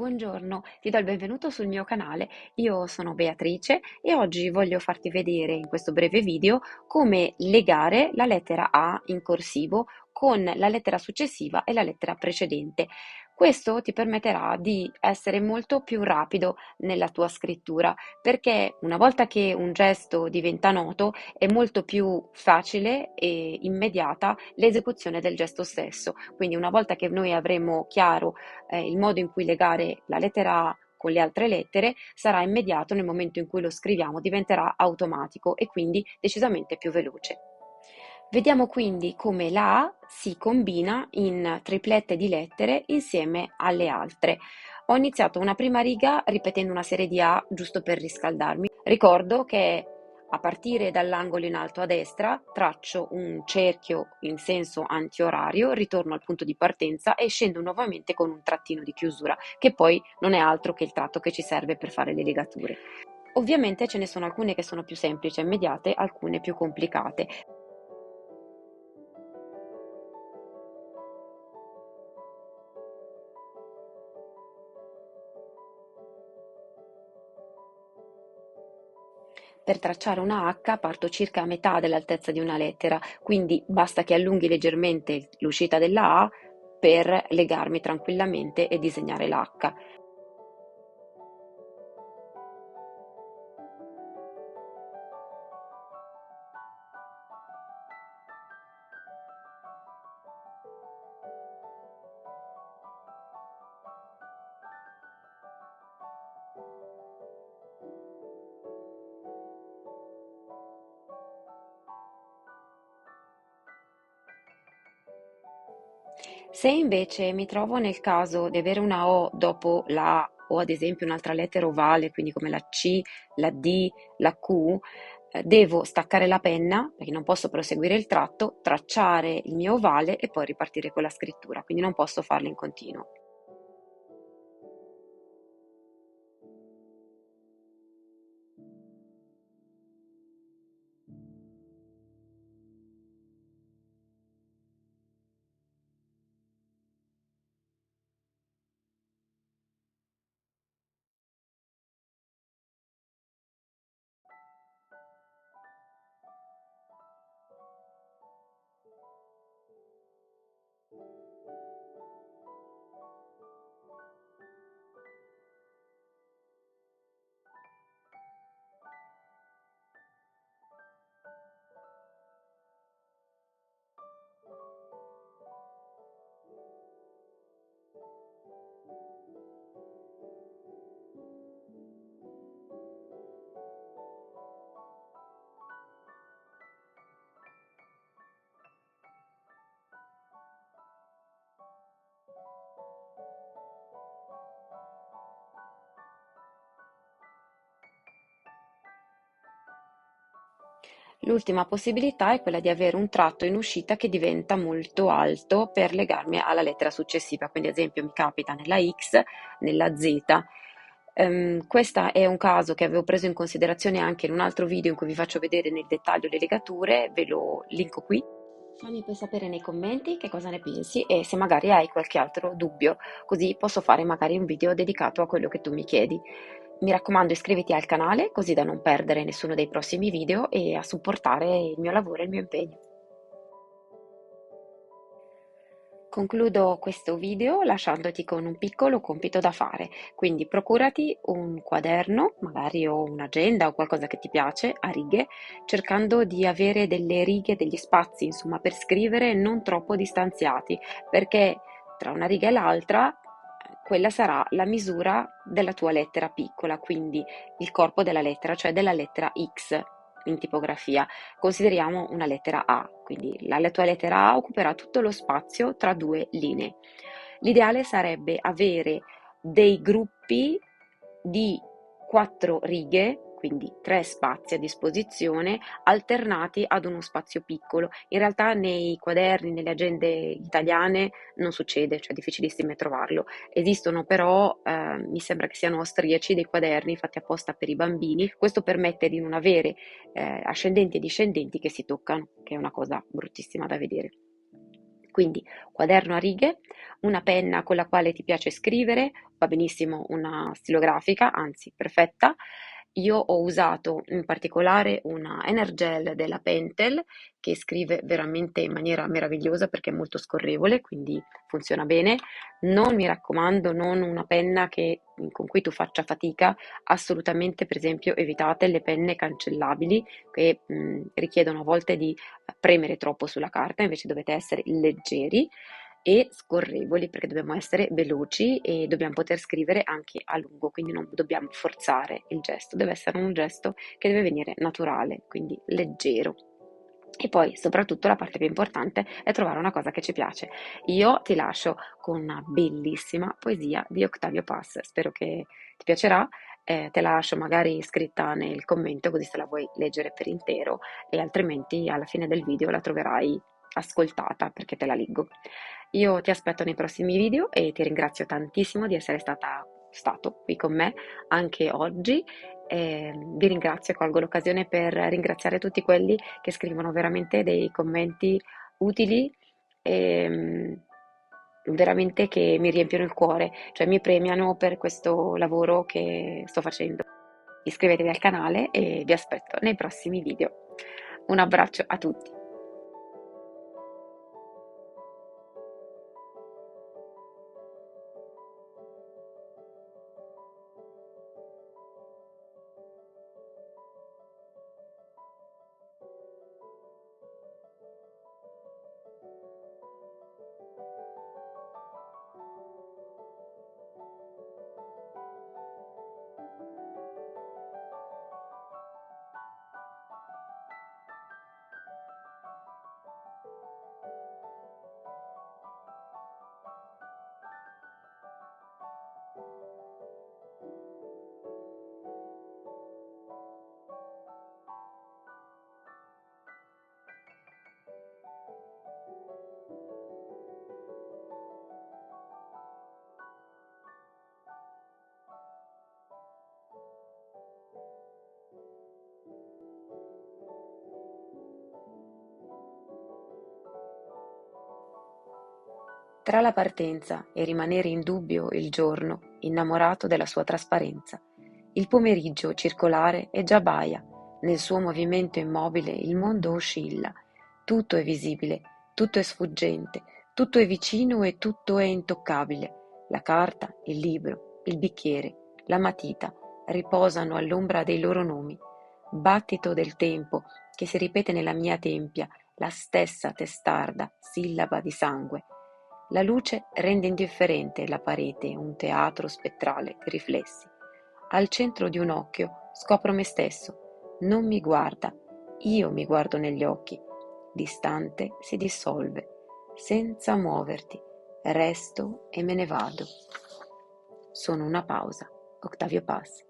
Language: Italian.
Buongiorno, ti do il benvenuto sul mio canale. Io sono Beatrice e oggi voglio farti vedere in questo breve video come legare la lettera A in corsivo con la lettera successiva e la lettera precedente. Questo ti permetterà di essere molto più rapido nella tua scrittura, perché una volta che un gesto diventa noto è molto più facile e immediata l'esecuzione del gesto stesso. Quindi una volta che noi avremo chiaro il modo in cui legare la lettera A con le altre lettere sarà immediato nel momento in cui lo scriviamo, diventerà automatico e quindi decisamente più veloce. Vediamo quindi come la A si combina in triplette di lettere insieme alle altre. Ho iniziato una prima riga ripetendo una serie di A giusto per riscaldarmi. Ricordo che a partire dall'angolo in alto a destra traccio un cerchio in senso antiorario, ritorno al punto di partenza e scendo nuovamente con un trattino di chiusura, che poi non è altro che il tratto che ci serve per fare le legature. Ovviamente ce ne sono alcune che sono più semplici e immediate, alcune più complicate. Per tracciare una H parto circa a metà dell'altezza di una lettera, quindi basta che allunghi leggermente l'uscita della A per legarmi tranquillamente e disegnare l'H. Se invece mi trovo nel caso di avere una O dopo la A o ad esempio un'altra lettera ovale, quindi come la C, la D, la Q, devo staccare la penna perché non posso proseguire il tratto, tracciare il mio ovale e poi ripartire con la scrittura, quindi non posso farlo in continuo. L'ultima possibilità è quella di avere un tratto in uscita che diventa molto alto per legarmi alla lettera successiva, quindi ad esempio mi capita nella X, nella Z. Questo è un caso che avevo preso in considerazione anche in un altro video in cui vi faccio vedere nel dettaglio le legature, ve lo linko qui. Fammi poi sapere nei commenti che cosa ne pensi e se magari hai qualche altro dubbio, così posso fare magari un video dedicato a quello che tu mi chiedi. Mi raccomando, iscriviti al canale così da non perdere nessuno dei prossimi video e a supportare il mio lavoro e il mio impegno. Concludo questo video lasciandoti con un piccolo compito da fare, quindi procurati un quaderno, magari o un'agenda o qualcosa che ti piace, a righe, cercando di avere delle righe, degli spazi, insomma, per scrivere non troppo distanziati, perché tra una riga e l'altra quella sarà la misura della tua lettera piccola, quindi il corpo della lettera, cioè della lettera X in tipografia. Consideriamo una lettera A, quindi la tua lettera A occuperà tutto lo spazio tra due linee. L'ideale sarebbe avere dei gruppi di quattro righe, quindi tre spazi a disposizione, alternati ad uno spazio piccolo. In realtà nei quaderni, nelle agende italiane non succede, cioè è difficilissimo trovarlo. Esistono però, mi sembra che siano austriaci, dei quaderni fatti apposta per i bambini. Questo permette di non avere ascendenti e discendenti che si toccano, che è una cosa bruttissima da vedere. Quindi quaderno a righe, una penna con la quale ti piace scrivere, va benissimo una stilografica, anzi perfetta. Io ho usato in particolare una Energel della Pentel che scrive veramente in maniera meravigliosa perché è molto scorrevole, quindi funziona bene. Non mi raccomando, non una penna con cui tu faccia fatica, assolutamente, per esempio, evitate le penne cancellabili che richiedono a volte di premere troppo sulla carta, invece dovete essere leggeri e scorrevoli perché dobbiamo essere veloci e dobbiamo poter scrivere anche a lungo, quindi non dobbiamo forzare il gesto, deve essere un gesto che deve venire naturale, quindi leggero. E poi, soprattutto, la parte più importante è trovare una cosa che ci piace. Io ti lascio con una bellissima poesia di Octavio Paz, spero che ti piacerà. Te la lascio magari scritta nel commento così se la vuoi leggere per intero e altrimenti alla fine del video la troverai ascoltata perché te la leggo. Io ti aspetto nei prossimi video e ti ringrazio tantissimo di essere stato qui con me anche oggi. Vi ringrazio e colgo l'occasione per ringraziare tutti quelli che scrivono veramente dei commenti utili e veramente che mi riempiono il cuore, cioè mi premiano per questo lavoro che sto facendo. Iscrivetevi al canale e vi aspetto nei prossimi video. Un abbraccio a tutti. Tra la partenza e rimanere in dubbio il giorno, innamorato della sua trasparenza, il pomeriggio circolare è già baia, nel suo movimento immobile il mondo oscilla, tutto è visibile, tutto è sfuggente, tutto è vicino e tutto è intoccabile. La carta, il libro, il bicchiere, la matita riposano all'ombra dei loro nomi. Battito del tempo che si ripete nella mia tempia, la stessa testarda sillaba di sangue. La luce rende indifferente la parete, un teatro spettrale di riflessi. Al centro di un occhio scopro me stesso. Non mi guarda, io mi guardo negli occhi. L'istante si dissolve, senza muoverti. Resto e me ne vado. Sono una pausa. Octavio Paz.